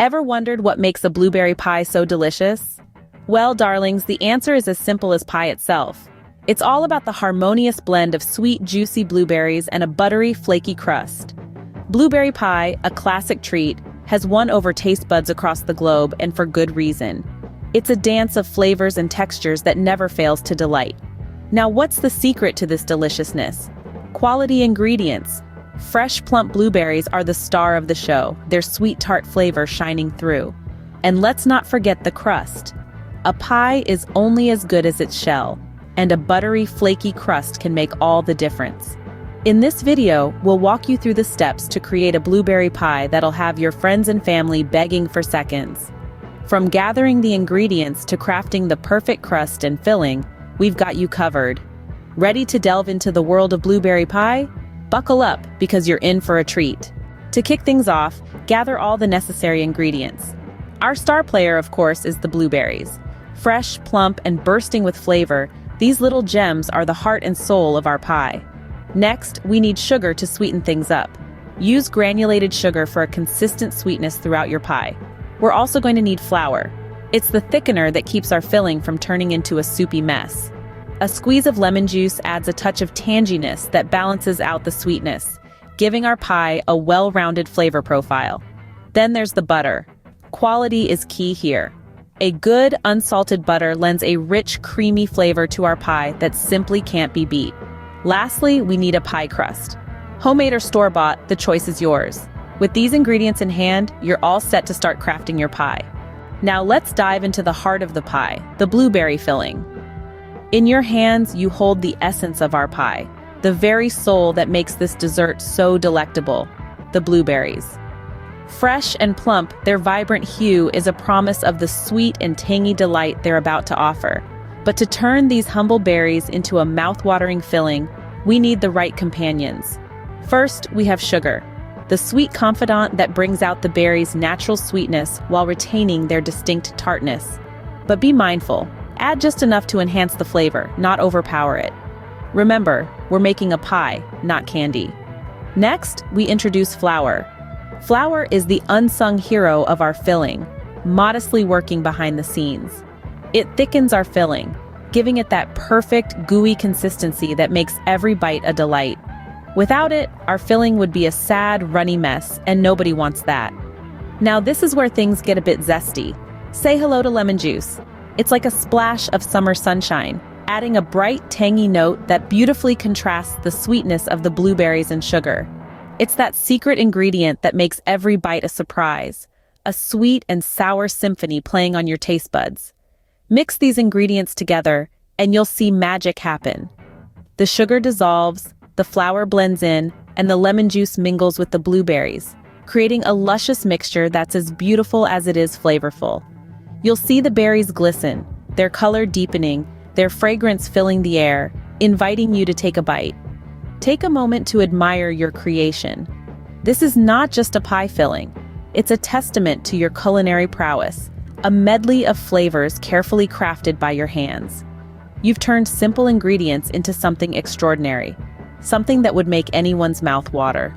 Ever wondered what makes a blueberry pie so delicious? Well, darlings, the answer is as simple as pie itself. It's all about the harmonious blend of sweet, juicy blueberries and a buttery, flaky crust. Blueberry pie, a classic treat, has won over taste buds across the globe, and for good reason. It's a dance of flavors and textures that never fails to delight. Now, what's the secret to this deliciousness? Quality ingredients. Fresh, plump blueberries are the star of the show, their sweet, tart flavor shining through. And let's not forget the crust. A pie is only as good as its shell, and a buttery, flaky crust can make all the difference. In this video, we'll walk you through the steps to create a blueberry pie that'll have your friends and family begging for seconds. From gathering the ingredients to crafting the perfect crust and filling, we've got you covered. Ready to delve into the world of blueberry pie? Buckle up, because you're in for a treat. To kick things off, gather all the necessary ingredients. Our star player, of course, is the blueberries. Fresh, plump, and bursting with flavor, these little gems are the heart and soul of our pie. Next, we need sugar to sweeten things up. Use granulated sugar for a consistent sweetness throughout your pie. We're also going to need flour. It's the thickener that keeps our filling from turning into a soupy mess. A squeeze of lemon juice adds a touch of tanginess that balances out the sweetness, giving our pie a well-rounded flavor profile. Then there's the butter. Quality is key here. A good, unsalted butter lends a rich, creamy flavor to our pie that simply can't be beat. Lastly, we need a pie crust. Homemade or store-bought, the choice is yours. With these ingredients in hand, you're all set to start crafting your pie. Now let's dive into the heart of the pie, the blueberry filling. In your hands, you hold the essence of our pie, the very soul that makes this dessert so delectable, the blueberries. Fresh and plump, their vibrant hue is a promise of the sweet and tangy delight they're about to offer. But to turn these humble berries into a mouth-watering filling, we need the right companions. First, we have sugar, the sweet confidant that brings out the berries' natural sweetness while retaining their distinct tartness. But be mindful, add just enough to enhance the flavor, not overpower it. Remember, we're making a pie, not candy. Next, we introduce flour. Flour is the unsung hero of our filling, modestly working behind the scenes. It thickens our filling, giving it that perfect, gooey consistency that makes every bite a delight. Without it, our filling would be a sad, runny mess, and nobody wants that. Now this is where things get a bit zesty. Say hello to lemon juice. It's like a splash of summer sunshine, adding a bright, tangy note that beautifully contrasts the sweetness of the blueberries and sugar. It's that secret ingredient that makes every bite a surprise, a sweet and sour symphony playing on your taste buds. Mix these ingredients together, and you'll see magic happen. The sugar dissolves, the flour blends in, and the lemon juice mingles with the blueberries, creating a luscious mixture that's as beautiful as it is flavorful. You'll see the berries glisten, their color deepening, their fragrance filling the air, inviting you to take a bite. Take a moment to admire your creation. This is not just a pie filling. It's a testament to your culinary prowess, a medley of flavors carefully crafted by your hands. You've turned simple ingredients into something extraordinary, something that would make anyone's mouth water.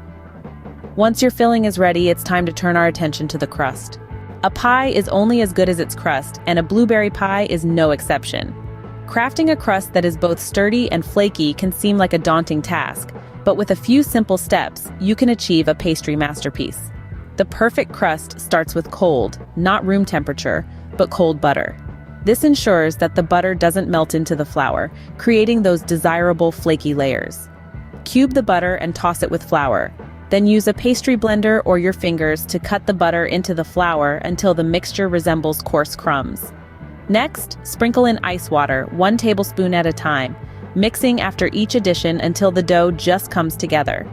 Once your filling is ready, it's time to turn our attention to the crust. A pie is only as good as its crust, and a blueberry pie is no exception. Crafting a crust that is both sturdy and flaky can seem like a daunting task, but with a few simple steps, you can achieve a pastry masterpiece. The perfect crust starts with cold, not room temperature, but cold butter. This ensures that the butter doesn't melt into the flour, creating those desirable flaky layers. Cube the butter and toss it with flour. Then use a pastry blender or your fingers to cut the butter into the flour until the mixture resembles coarse crumbs. Next, sprinkle in ice water, 1 tablespoon at a time, mixing after each addition until the dough just comes together.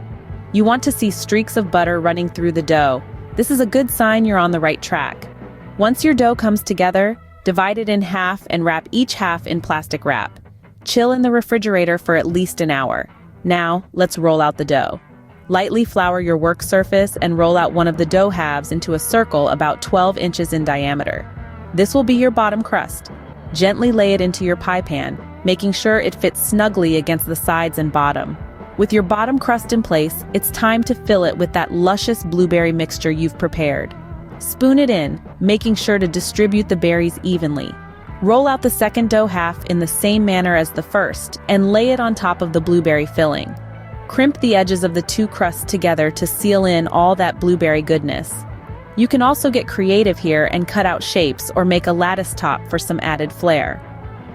You want to see streaks of butter running through the dough. This is a good sign you're on the right track. Once your dough comes together, divide it in half and wrap each half in plastic wrap. Chill in the refrigerator for at least an hour. Now, let's roll out the dough. Lightly flour your work surface and roll out one of the dough halves into a circle about 12 inches in diameter. This will be your bottom crust. Gently lay it into your pie pan, making sure it fits snugly against the sides and bottom. With your bottom crust in place, it's time to fill it with that luscious blueberry mixture you've prepared. Spoon it in, making sure to distribute the berries evenly. Roll out the second dough half in the same manner as the first and lay it on top of the blueberry filling. Crimp the edges of the two crusts together to seal in all that blueberry goodness. You can also get creative here and cut out shapes or make a lattice top for some added flair.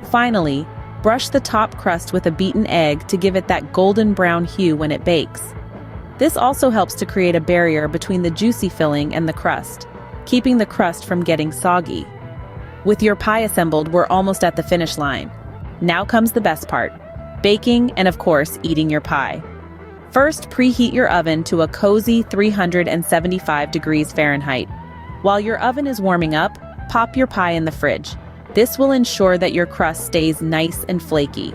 Finally, brush the top crust with a beaten egg to give it that golden brown hue when it bakes. This also helps to create a barrier between the juicy filling and the crust, keeping the crust from getting soggy. With your pie assembled, we're almost at the finish line. Now comes the best part: baking and, of course, eating your pie. First, preheat your oven to a cozy 375 degrees Fahrenheit. While your oven is warming up, pop your pie in the fridge. This will ensure that your crust stays nice and flaky.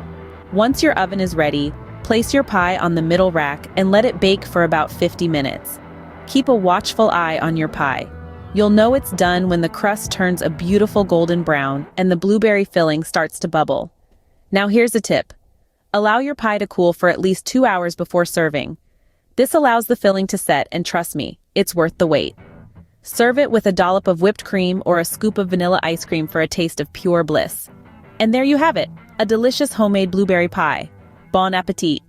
Once your oven is ready, place your pie on the middle rack and let it bake for about 50 minutes. Keep a watchful eye on your pie. You'll know it's done when the crust turns a beautiful golden brown and the blueberry filling starts to bubble. Now here's a tip. Allow your pie to cool for at least 2 hours before serving. This allows the filling to set, and trust me, it's worth the wait. Serve it with a dollop of whipped cream or a scoop of vanilla ice cream for a taste of pure bliss. And there you have it, a delicious homemade blueberry pie. Bon appetit!